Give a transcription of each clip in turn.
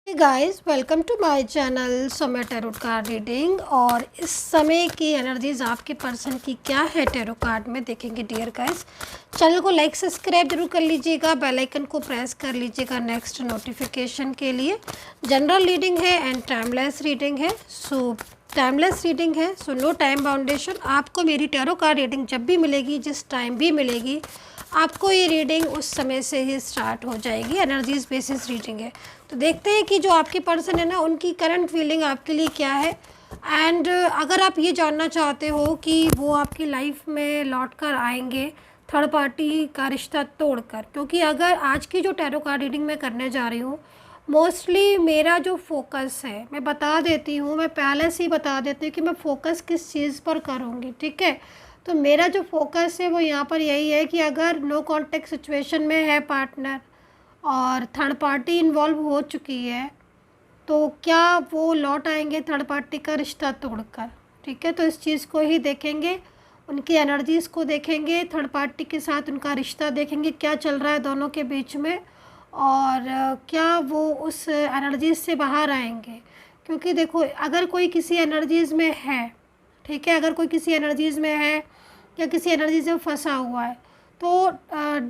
Guys welcome to my channel Samay tarot card reading. और इस समय की एनर्जीज आपके पर्सन की क्या है टैरो कार्ड में देखेंगे डियर गाइस। चैनल को लाइक सब्सक्राइब जरूर कर लीजिएगा, बेल आइकन को प्रेस कर लीजिएगा नेक्स्ट नोटिफिकेशन के लिए। जनरल रीडिंग है एंड टाइमलेस रीडिंग है। सो नो टाइम बाउंडेशन। आपको मेरी टैरो कार्ड रीडिंग जब भी मिलेगी, जिस टाइम भी मिलेगी, आपको ये रीडिंग उस समय से ही स्टार्ट हो जाएगी। एनर्जीज बेसिस रीडिंग है। तो देखते हैं कि जो आपके पर्सन है ना, उनकी करंट फीलिंग आपके लिए क्या है। एंड अगर आप ये जानना चाहते हो कि वो आपकी लाइफ में लौट कर आएंगे थर्ड पार्टी का रिश्ता तोड़कर, क्योंकि अगर आज की जो टैरो कार्ड रीडिंग मैं करने जा रही हूँ, मोस्टली मेरा जो फोकस है, मैं बता देती हूँ, मैं पहले से ही बता देती हूँ कि मैं फोकस किस चीज़ पर करूँगी। ठीक है, तो मेरा जो फोकस है वो यहाँ पर यही है कि अगर नो कॉन्टेक्ट सिचुएशन में है पार्टनर और थर्ड पार्टी इन्वॉल्व हो चुकी है, तो क्या वो लौट आएंगे थर्ड पार्टी का रिश्ता तोड़कर। ठीक है, तो इस चीज़ को ही देखेंगे, उनकी एनर्जीज़ को देखेंगे, थर्ड पार्टी के साथ उनका रिश्ता देखेंगे, क्या चल रहा है दोनों के बीच में, और क्या वो उस एनर्जीज़ से बाहर आएंगे। क्योंकि देखो, अगर कोई किसी एनर्जीज़ में है, ठीक है, अगर कोई किसी एनर्जीज़ में है या किसी एनर्जी से फंसा हुआ है, तो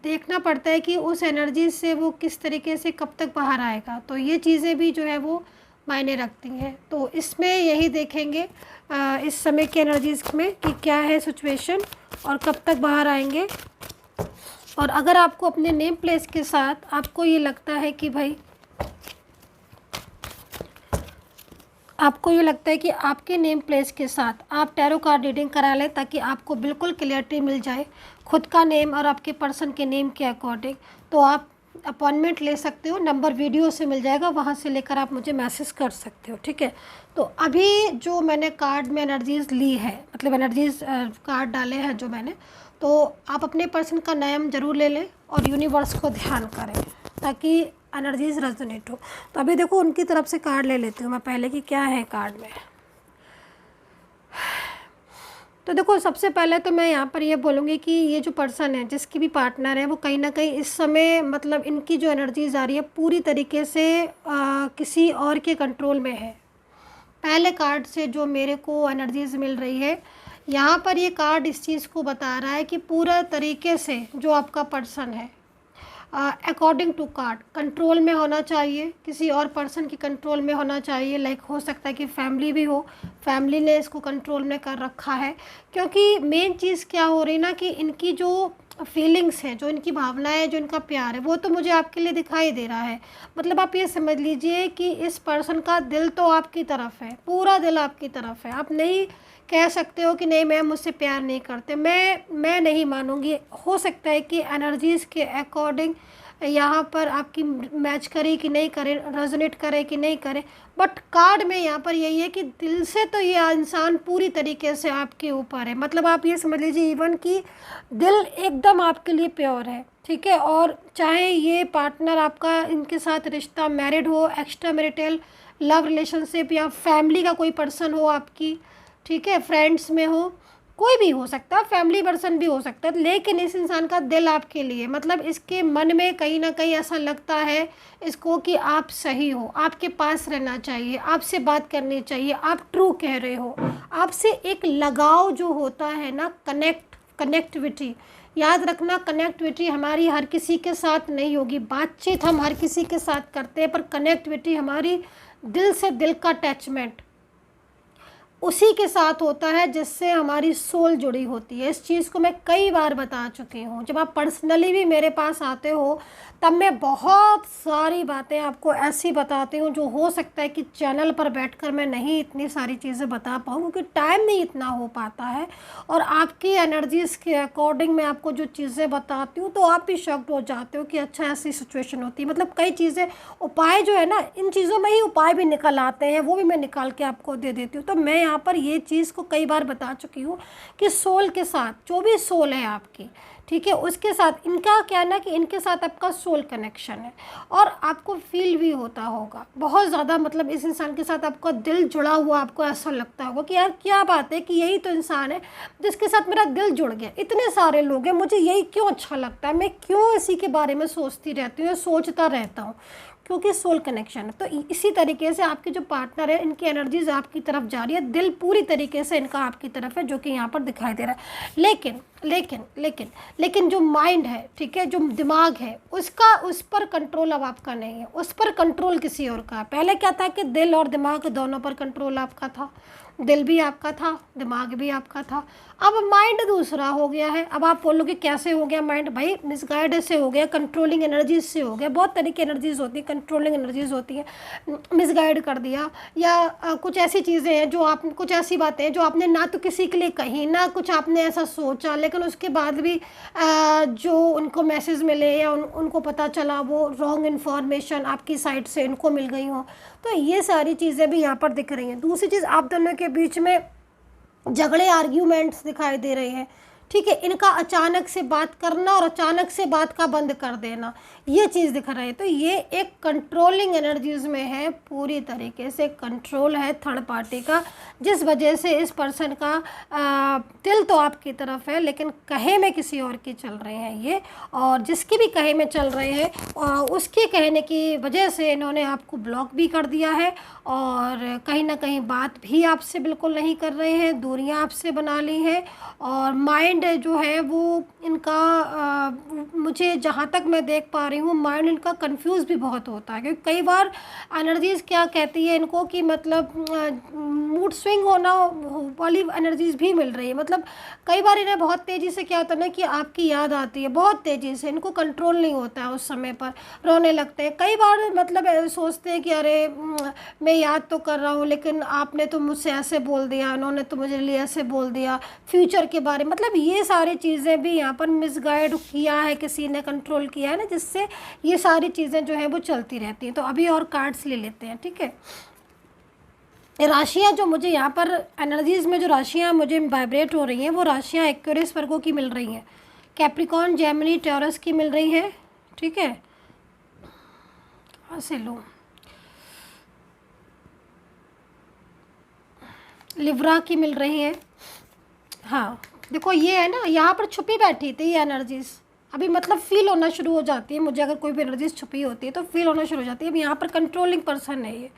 देखना पड़ता है कि उस एनर्जी से वो किस तरीके से कब तक बाहर आएगा। तो ये चीज़ें भी जो है वो मायने रखती हैं। तो इसमें यही देखेंगे इस समय की एनर्जीज़ में कि क्या है सिचुएशन और कब तक बाहर आएंगे। और अगर आपको अपने नेम प्लेस के साथ आपको ये लगता है कि भाई, आपको ये लगता है कि आपके नेम प्लेस के साथ आप टैरो कार्ड रीडिंग करा लें, ताकि आपको बिल्कुल क्लियरिटी मिल जाए खुद का नेम और आपके पर्सन के नेम के अकॉर्डिंग, तो आप अपॉइंटमेंट ले सकते हो। नंबर वीडियो से मिल जाएगा, वहाँ से लेकर आप मुझे मैसेज कर सकते हो। ठीक है, तो अभी जो मैंने कार्ड में एनर्जीज़ ली है, मतलब एनर्जीज़ कार्ड डाले हैं जो मैंने, तो आप अपने पर्सन का नाम ज़रूर ले लें और यूनिवर्स को ध्यान करें ताकि एनर्जीज रेजोनेट हो। तो अभी देखो, उनकी तरफ से कार्ड ले लेती हूँ मैं पहले कि क्या है कार्ड में। तो देखो, सबसे पहले तो मैं यहाँ पर ये बोलूँगी कि ये जो पर्सन है, जिसकी भी पार्टनर है, वो कहीं ना कहीं इस समय, मतलब इनकी जो एनर्जीज आ रही है पूरी तरीके से किसी और के कंट्रोल में है। पहले कार्ड से जो मेरे को एनर्जीज मिल रही है, यहाँ पर ये कार्ड इस चीज़ को बता रहा है कि पूरा तरीके से जो आपका पर्सन है अकॉर्डिंग टू कार्ड कंट्रोल में होना चाहिए, किसी और पर्सन की कंट्रोल में होना चाहिए। लाइक हो सकता है कि फैमिली भी हो, फैमिली ने इसको कंट्रोल में कर रखा है। क्योंकि मेन चीज़ क्या हो रही ना, कि इनकी जो फीलिंग्स है, जो इनकी भावनाएं है, जो इनका प्यार है, वो तो मुझे आपके लिए दिखाई दे रहा है। मतलब आप ये समझ लीजिए कि इस पर्सन का दिल तो आपकी तरफ है, पूरा दिल आपकी तरफ है। आप नहीं कह सकते हो कि नहीं मैम मुझसे प्यार नहीं करते, मैं नहीं मानूंगी। हो सकता है कि एनर्जीज़ के अकॉर्डिंग यहाँ पर आपकी मैच करे कि नहीं करे, रेजोनेट करे कि नहीं करे, बट कार्ड में यहाँ पर यही है कि दिल से तो ये इंसान पूरी तरीके से आपके ऊपर है। मतलब आप ये समझ लीजिए इवन कि दिल एकदम आपके लिए प्योर है। ठीक है, और चाहे ये पार्टनर आपका, इनके साथ रिश्ता मैरिड हो, एक्स्ट्रा मैरिटल लव रिलेशनशिप, या फैमिली का कोई पर्सन हो आपकी, ठीक है, फ्रेंड्स में हो, कोई भी हो सकता है, फैमिली पर्सन भी हो सकता है, लेकिन इस इंसान का दिल आपके लिए, मतलब इसके मन में कहीं ना कहीं ऐसा लगता है इसको कि आप सही हो, आपके पास रहना चाहिए, आपसे बात करनी चाहिए, आप ट्रू कह रहे हो, आपसे एक लगाव जो होता है ना, कनेक्टिविटी। याद रखना, कनेक्टिविटी हमारी हर किसी के साथ नहीं होगी। बातचीत हम हर किसी के साथ करते हैं, पर कनेक्टिविटी हमारी दिल से दिल का अटैचमेंट उसी के साथ होता है जिससे हमारी सोल जुड़ी होती है। इस चीज़ को मैं कई बार बता चुकी हूँ। जब आप पर्सनली भी मेरे पास आते हो, तब मैं बहुत सारी बातें आपको ऐसी बताती हूँ जो हो सकता है कि चैनल पर बैठकर मैं नहीं इतनी सारी चीज़ें बता पाऊँ, क्योंकि टाइम नहीं इतना हो पाता है। और आपकी एनर्जीज़ के अकॉर्डिंग मैं आपको जो चीज़ें बताती हूँ, तो आप भी शॉक्ड हो जाते हो कि अच्छा ऐसी सिचुएशन होती है। मतलब कई चीज़ें, उपाय जो है ना, इन चीज़ों में ही उपाय भी निकल आते हैं, वो भी मैं निकाल के आपको दे देती हूँ। तो मैं यहाँ पर ये चीज़ को कई बार बता चुकी हूँ कि सोल के साथ, जो भी सोल है आपकी, ठीक है, उसके साथ इनका क्या है ना, कि इनके साथ आपका सोल कनेक्शन है। और आपको फील भी होता होगा बहुत ज़्यादा, मतलब इस इंसान के साथ आपका दिल जुड़ा हुआ, आपको ऐसा लगता होगा कि यार क्या बात है कि यही तो इंसान है जिसके साथ मेरा दिल जुड़ गया। इतने सारे लोग हैं, मुझे यही क्यों अच्छा लगता है, मैं क्यों इसी के बारे में सोचती रहती हूँ, सोचता रहता हूँ। क्योंकि सोल कनेक्शन है। तो इसी तरीके से आपके जो पार्टनर है, इनकी एनर्जीज आपकी तरफ जा रही है, दिल पूरी तरीके से इनका आपकी तरफ है, जो कि यहाँ पर दिखाई दे रहा है। लेकिन लेकिन लेकिन लेकिन जो माइंड है, ठीक है, जो दिमाग है, उसका, उस पर कंट्रोल अब आपका नहीं है, उस पर कंट्रोल किसी और का है। पहले क्या था कि दिल और दिमाग दोनों पर कंट्रोल आपका था, दिल भी आपका था, दिमाग भी आपका था। अब माइंड दूसरा हो गया है। अब आप बोलोगे कैसे हो गया माइंड? भाई मिसगाइड से हो गया, कंट्रोलिंग एनर्जीज से हो गया। बहुत तरह की एनर्जीज होती है, कंट्रोलिंग एनर्जीज होती है। मिसगाइड कर दिया, या कुछ ऐसी चीज़ें हैं जो आप, कुछ ऐसी बातें हैं जो आपने ना तो किसी के लिए कही, ना कुछ आपने ऐसा सोचा, लेकिन उसके बाद भी जो उनको मैसेज मिले या उनको पता चला, वो रॉन्ग इन्फॉर्मेशन आपकी साइड से इनको मिल गई हो। तो ये सारी चीज़ें भी यहाँ पर दिख रही हैं। दूसरी चीज़, आप दोनों के बीच में झगड़े, आर्ग्यूमेंट्स दिखाई दे रहे हैं, ठीक है। इनका अचानक से बात करना और अचानक से बात का बंद कर देना, ये चीज़ दिख रही है। तो ये एक कंट्रोलिंग एनर्जीज में है, पूरी तरीके से कंट्रोल है थर्ड पार्टी का, जिस वजह से इस पर्सन का दिल तो आपकी तरफ है, लेकिन कहे में किसी और की चल रहे हैं ये। और जिसकी भी कहे में चल रहे हैं, उसके कहने की वजह से इन्होंने आपको ब्लॉक भी कर दिया है, और कहीं ना कहीं बात भी आपसे बिल्कुल नहीं कर रहे हैं, दूरियां आपसे बना ली हैं। और माइंड जो है वो इनका मुझे जहाँ तक मैं देख पा रही हूँ, माइंड इनका कंफ्यूज भी बहुत होता है, क्योंकि कई बार एनर्जीज़ क्या कहती है इनको कि मतलब मूड स्विंग होना वाली एनर्जीज़ भी मिल रही है। मतलब कई बार इन्हें बहुत तेज़ी से क्या होता है ना कि आपकी याद आती है, बहुत तेज़ी से, इनको कंट्रोल नहीं होता है, उस समय पर रोने लगते हैं। कई बार मतलब सोचते हैं कि अरे मैं याद तो कर रहा हूँ, लेकिन आपने तो मुझसे ऐसे बोल दिया, उन्होंने तो मुझे लिए ऐसे बोल दिया, फ्यूचर के बारे में। मतलब ये सारी चीज़ें भी यहाँ पर मिसगाइड किया है, किसी ने कंट्रोल किया है ना, जिससे ये सारी चीज़ें जो है वो चलती रहती हैं। तो अभी और कार्ड्स ले लेते हैं, ठीक है। राशियाँ जो मुझे यहाँ पर एनर्जीज़ में जो राशियाँ मुझे वाइब्रेट हो रही हैं, वो राशियाँ एक्वेरियस, वर्गो की मिल रही हैं, कैप्रिकॉर्न, जेमिनी, टॉरस की मिल रही है, ठीक है। कहाँ से लो, लिब्रा की मिल रही है। हाँ देखो, ये है ना, यहाँ पर छुपी बैठी थी ये एनर्जीज़, अभी मतलब फील होना शुरू हो जाती है मुझे। अगर कोई भी एनर्जीज छुपी होती है तो फील होना शुरू हो जाती है। अब यहाँ पर कंट्रोलिंग पर्सन है ये,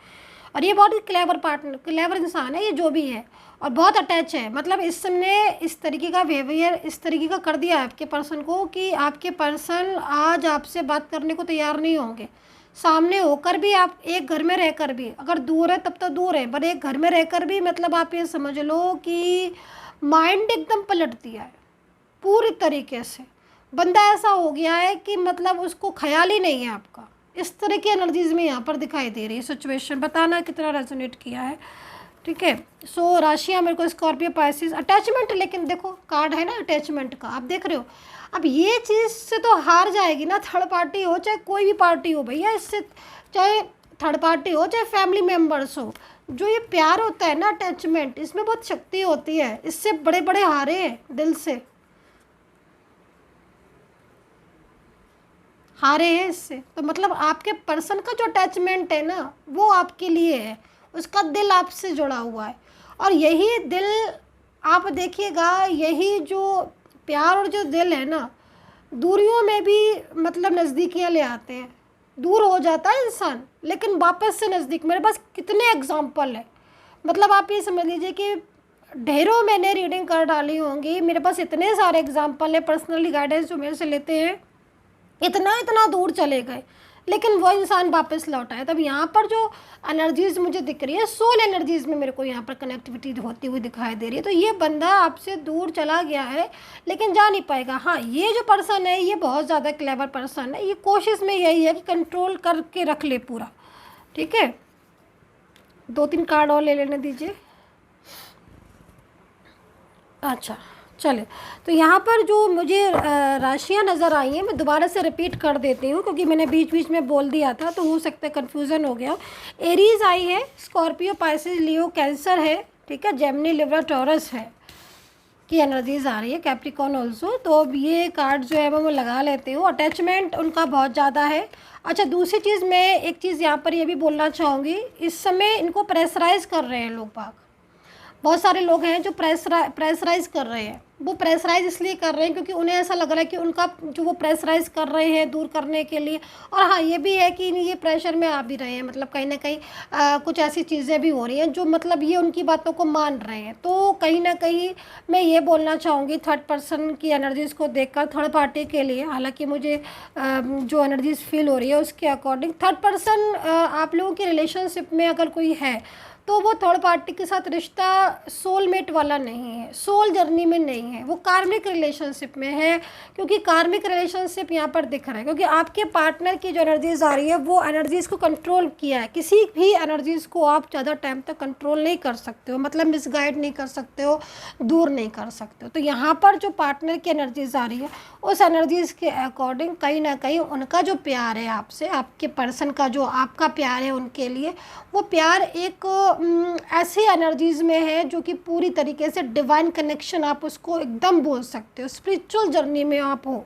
और ये बहुत ही क्लेवर पार्टनर, क्लेवर इंसान है ये, जो भी है, और बहुत अटैच है। मतलब इसने इस तरीके का बिहेवियर, इस तरीके का कर दिया आपके पर्सन को कि आपके पर्सन आज आपसे बात करने को तैयार नहीं होंगे। सामने होकर भी, आप एक घर में रहकर भी, अगर दूर है तब तो दूर है, पर एक घर में रहकर भी मतलब आप ये समझ लो कि माइंड एकदम पलट दिया है पूरी तरीके से। बंदा ऐसा हो गया है कि मतलब उसको ख्याल ही नहीं है आपका। इस तरह की एनर्जीज में यहाँ पर दिखाई दे रही है सिचुएशन। बताना कितना रेजोनेट किया है, ठीक है। सो राशियाँ मेरे को स्कॉर्पियो, पाइसिस, अटैचमेंट, लेकिन देखो कार्ड है ना अटैचमेंट का, आप देख रहे हो। अब ये चीज़ से तो हार जाएगी ना, थर्ड पार्टी हो चाहे कोई भी पार्टी हो भैया, इससे चाहे थर्ड पार्टी हो चाहे फैमिली मेम्बर्स हो, जो ये प्यार होता है ना, अटैचमेंट, इसमें बहुत शक्ति होती है। इससे बड़े बड़े हारे हैं, दिल से हारे हैं इससे। तो मतलब आपके पर्सन का जो अटैचमेंट है ना, वो आपके लिए है, उसका दिल आपसे जुड़ा हुआ है। और यही दिल आप देखिएगा, यही जो प्यार और जो दिल है ना, दूरियों में भी मतलब नज़दीकियाँ ले आते हैं। दूर हो जाता है इंसान, लेकिन वापस से नज़दीक। मेरे पास कितने एग्जाम्पल है, मतलब आप ये समझ लीजिए कि ढेरों मैंने रीडिंग कर डाली होंगी, मेरे पास इतने सारे एग्जाम्पल है, पर्सनली गाइडेंस जो मेरे से लेते हैं, इतना इतना दूर चले गए, लेकिन वो इंसान वापस लौट आया। तब यहाँ पर जो एनर्जीज मुझे दिख रही है, सोल एनर्जीज में मेरे को यहाँ पर कनेक्टिविटी होती हुई दिखाई दे रही है। तो ये बंदा आपसे दूर चला गया है, लेकिन जा नहीं पाएगा। हाँ, ये जो पर्सन है ये बहुत ज़्यादा क्लेवर पर्सन है, ये कोशिश में यही है कि कंट्रोल करके रख ले पूरा, ठीक है। 2-3 कार्ड और ले लेने दीजिए। अच्छा चले, तो यहाँ पर जो मुझे राशियाँ नज़र आई हैं, मैं दोबारा से रिपीट कर देती हूँ, क्योंकि मैंने बीच बीच में बोल दिया था तो हो सकता है कन्फ्यूज़न हो गया। एरीज़ आई है, स्कॉर्पियो, पाइसिस, लियो, कैंसर है, ठीक है, जेमिनी, लिब्रा, टॉरस है की एनर्जीज आ रही है, कैप्रिकॉर्न ऑल्सो। तो अब ये कार्ड जो है मैं लगा लेती हूँ। अटैचमेंट उनका बहुत ज़्यादा है। अच्छा, दूसरी चीज़, मैं एक चीज़ यहाँ पर ये भी बोलना चाहूँगी, इस समय इनको प्रेशराइज़ कर रहे हैं लोग बाग, बहुत सारे लोग हैं जो प्रेशराइज़ कर रहे हैं। वो प्रेशराइज़ इसलिए कर रहे हैं क्योंकि उन्हें ऐसा लग रहा है कि उनका जो वो प्रेशराइज़ कर रहे हैं दूर करने के लिए। और हाँ, ये भी है कि ये प्रेशर में आ भी रहे हैं, मतलब कहीं न कहीं कुछ ऐसी चीज़ें भी हो रही हैं जो मतलब ये उनकी बातों को मान रहे हैं। तो कहीं न कहीं मैं ये बोलना चाहूँगी थर्ड पर्सन की एनर्जीज़ को देखकर थर्ड पार्टी के लिए, हालाँकि मुझे जो एनर्जीज़ फ़ील हो रही है उसके अकॉर्डिंग थर्ड पर्सन आप लोगों के रिलेशनशिप में अगर कोई है, तो वो थर्ड पार्टी के साथ रिश्ता सोलमेट वाला नहीं है, सोल जर्नी में नहीं है, वो कार्मिक रिलेशनशिप में है। क्योंकि कार्मिक रिलेशनशिप यहाँ पर दिख रहा है, क्योंकि आपके पार्टनर की जो एनर्जीज़ आ रही है वो एनर्जीज़ को कंट्रोल किया है। किसी भी एनर्जीज़ को आप ज़्यादा टाइम तक कंट्रोल नहीं कर सकते हो, मतलब मिसगाइड नहीं कर सकते हो, दूर नहीं कर सकते हो। तो यहाँ पर जो पार्टनर की एनर्जीज़ आ रही है उस एनर्जीज़ के अकॉर्डिंग कहीं ना कहीं उनका जो प्यार है आपसे, आपके पर्सन का जो आपका प्यार है उनके लिए, वो प्यार एक ऐसी एनर्जीज़ में है जो कि पूरी तरीके से डिवाइन कनेक्शन आप उसको एकदम बोल सकते हो, स्पिरिचुअल जर्नी में आप हो,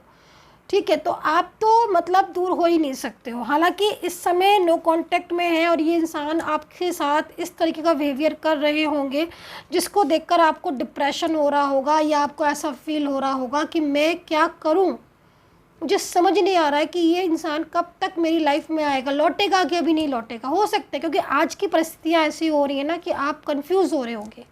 ठीक है। तो आप तो मतलब दूर हो ही नहीं सकते हो। हालांकि इस समय नो कांटेक्ट में है और ये इंसान आपके साथ इस तरीके का बिहेवियर कर रहे होंगे जिसको देखकर आपको डिप्रेशन हो रहा होगा, या आपको ऐसा फील हो रहा होगा कि मैं क्या करूं, मुझे समझ नहीं आ रहा है कि ये इंसान कब तक मेरी लाइफ में आएगा, लौटेगा कि अभी नहीं लौटेगा। हो सकता है क्योंकि आज की परिस्थितियाँ ऐसी हो रही है ना कि आप कंफ्यूज हो रहे होंगे।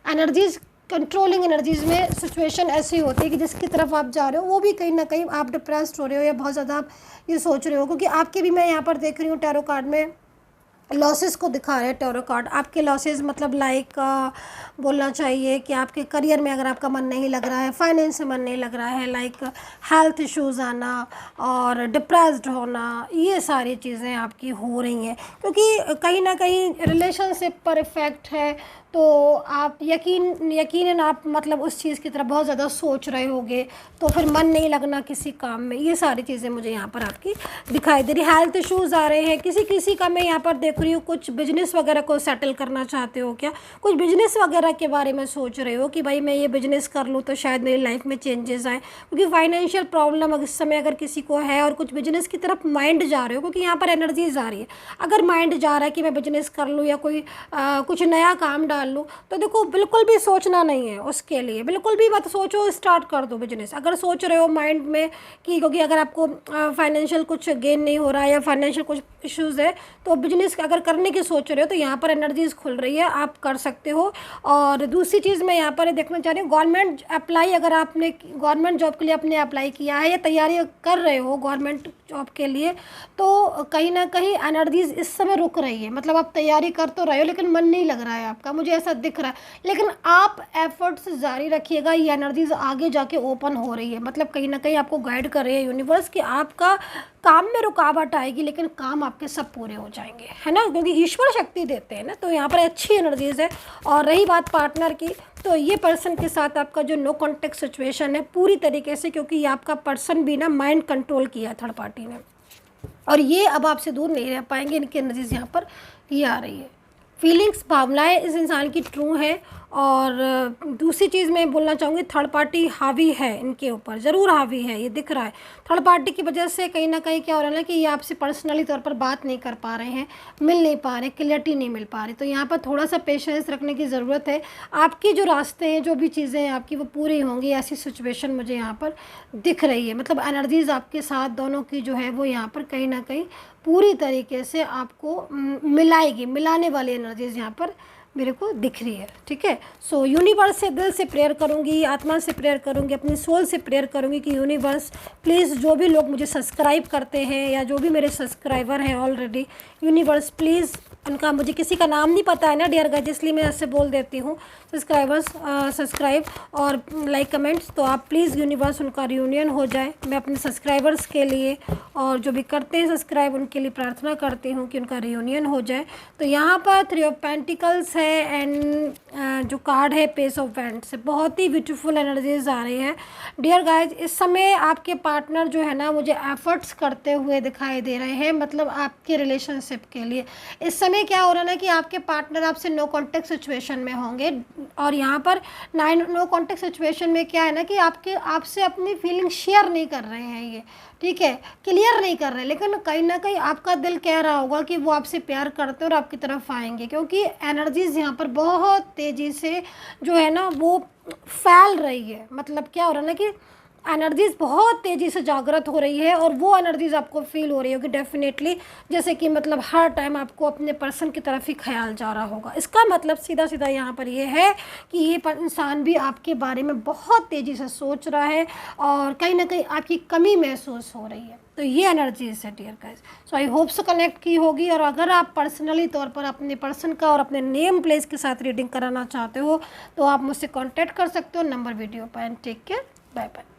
एनर्जीज़, कंट्रोलिंग एनर्जीज़ में सिचुएशन ऐसी होती है कि जिसकी तरफ आप जा रहे हो वो भी कहीं ना कहीं आप डिप्रेस्ड हो रहे हो या बहुत ज़्यादा आप ये सोच रहे हो। क्योंकि आपके भी मैं यहाँ पर देख रही हूँ टैरो कार्ड में लॉसेस को दिखा रहे हैं टैरो कार्ड। आपके लॉसेस मतलब लाइक बोलना चाहिए कि आपके करियर में अगर आपका मन नहीं लग रहा है, फाइनेंस में मन नहीं लग रहा है, लाइक हेल्थ इश्यूज़ आना और डिप्रेस्ड होना, ये सारी चीज़ें आपकी हो रही हैं। क्योंकि कहीं ना कहीं रिलेशनशिप पर इफ़ेक्ट है, तो आप यकीनन आप मतलब उस चीज़ की तरफ बहुत ज़्यादा सोच रहे होगे, तो फिर मन नहीं लगना किसी काम में, ये सारी चीज़ें मुझे यहाँ पर आपकी दिखाई दे रही। हेल्थ इश्यूज़ आ रहे हैं किसी का, मैं यहाँ पर देख रही हूँ कुछ बिजनेस वगैरह को सेटल करना चाहते हो क्या, कुछ बिजनेस वगैरह के बारे में सोच रहे हो कि भाई मैं ये बिजनेस कर लूँ तो शायद मेरी लाइफ में चेंजेस आए। क्योंकि फाइनेंशियल प्रॉब्लम इस समय अगर किसी को है और कुछ बिजनेस की तरफ माइंड जा रहे हो, क्योंकि यहाँ पर एनर्जीज आ रही है, अगर माइंड जा रहा है कि मैं बिजनेस कर लूँ या कोई कुछ नया काम डाल लूँ, तो देखो बिल्कुल भी सोचना नहीं है उसके लिए, बिल्कुल भी मत सोचो, स्टार्ट कर दो बिजनेस। अगर सोच रहे हो माइंड में कि क्योंकि अगर आपको फाइनेंशियल कुछ गेन नहीं हो रहा है या फाइनेंशियल कुछ इश्यूज़ है, तो बिजनेस अगर करने की सोच रहे हो तो यहाँ पर एनर्जीज़ खुल रही है, आप कर सकते हो। और दूसरी चीज़ मैं यहाँ पर देखना चाह रही हूँ, गवर्नमेंट अप्लाई, अगर आपने गवर्नमेंट जॉब के लिए आपने अप्लाई किया है या तैयारी कर रहे हो गवर्नमेंट जॉब के लिए, तो कहीं ना कहीं एनर्जीज़ इस समय रुक रही है। मतलब आप तैयारी कर तो रहे हो लेकिन मन नहीं लग रहा है आपका, मुझे ऐसा दिख रहा है। लेकिन आप एफर्ट्स जारी रखिएगा, ये एनर्जीज़ आगे जाके ओपन हो रही है, मतलब कहीं ना कहीं आपको गाइड कर रही है यूनिवर्स कि आपका काम में रुकावट आएगी लेकिन काम आपके सब पूरे हो जाएंगे, है ना, क्योंकि ईश्वर शक्ति देते हैं ना। तो यहाँ पर अच्छी एनर्जीज़ है। और रही बात पार्टनर की, तो ये पर्सन के साथ आपका जो नो कॉन्टेक्ट सिचुएशन है पूरी तरीके से, क्योंकि ये आपका पर्सन भी ना माइंड कंट्रोल किया है थर्ड पार्टी ने, और ये अब आपसे दूर नहीं रह पाएंगे। इनकी एनर्जीज यहाँ पर ये आ रही है। फीलिंग्स, भावनाएं इस इंसान की ट्रू है। और दूसरी चीज़ मैं बोलना चाहूँगी, थर्ड पार्टी हावी है इनके ऊपर, ज़रूर हावी है, ये दिख रहा है। थर्ड पार्टी की वजह से कहीं ना कहीं क्या हो रहा है ना कि ये आपसे पर्सनली तौर पर बात नहीं कर पा रहे हैं, मिल नहीं पा रहे, क्लियरिटी नहीं मिल पा रही। तो यहाँ पर थोड़ा सा पेशेंस रखने की ज़रूरत है। आपकी जो रास्ते हैं, जो भी चीज़ें हैं आपकी, वो पूरी होंगी, ऐसी सिचुएशन मुझे यहाँ पर दिख रही है। मतलब एनर्जीज़ आपके साथ दोनों की जो है वो यहाँ पर कहीं ना कहीं पूरी तरीके से आपको मिलाएगी, मिलाने वाली एनर्जीज़ यहाँ पर मेरे को दिख रही है, ठीक है। सो यूनिवर्स से दिल से प्रेयर करूँगी, आत्मा से प्रेयर करूँगी, अपनी सोल से प्रेयर करूँगी कि यूनिवर्स प्लीज़, जो भी लोग मुझे सब्सक्राइब करते हैं या जो भी मेरे सब्सक्राइबर हैं ऑलरेडी, यूनिवर्स प्लीज़, उनका मुझे किसी का नाम नहीं पता है ना डियर गाइस, इसलिए मैं ऐसे बोल देती हूँ, सब्सक्राइबर्स सब्सक्राइब और लाइक कमेंट्स, तो आप प्लीज़ यूनिवर्स उनका रियूनियन हो जाए। मैं अपने सब्सक्राइबर्स के लिए और जो भी करते हैं सब्सक्राइब उनके लिए प्रार्थना करती हूँ कि उनका रियूनियन हो जाए। तो यहाँ पर 3 ऑफ पेंटिकल्स है एंड जो कार्ड है पेस ऑफ वैंड्स से, बहुत ही ब्यूटीफुल एनर्जीज आ रही है डियर गाइज। इस समय आपके पार्टनर जो है ना मुझे एफर्ट्स करते हुए दिखाई दे रहे हैं, मतलब आपके रिलेशनशिप के लिए इस समय में क्या हो रहा है ना कि आपके पार्टनर आपसे नो कॉन्टेक्ट सिचुएशन में होंगे, और यहाँ पर नो कॉन्टेक्ट सिचुएशन में क्या है ना कि आपसे अपनी फीलिंग शेयर नहीं कर रहे हैं ये, ठीक है, क्लियर नहीं कर रहे, लेकिन कहीं ना कहीं आपका दिल कह रहा होगा कि वो आपसे प्यार करते हैं और आपकी तरफ आएंगे, क्योंकि एनर्जीज यहाँ पर बहुत तेज़ी से जो है ना वो फैल रही है। मतलब क्या हो रहा है ना कि एनर्जीज बहुत तेज़ी से जागृत हो रही है, और वो एनर्जीज आपको फील हो रही होगी डेफिनेटली, जैसे कि मतलब हर टाइम आपको अपने पर्सन की तरफ ही ख्याल जा रहा होगा। इसका मतलब सीधा सीधा यहाँ पर ये है कि ये इंसान भी आपके बारे में बहुत तेज़ी से सोच रहा है, और कहीं ना कहीं आपकी कमी महसूस हो रही है। तो ये एनर्जीज है dear guys. So I hope से कनेक्ट की होगी, और अगर आप पर्सनली तौर पर अपने पर्सन का और अपने नेम प्लेस के साथ रीडिंग कराना चाहते हो तो आप मुझसे कॉन्टैक्ट कर सकते हो, नंबर वीडियो पर। And take care, bye bye.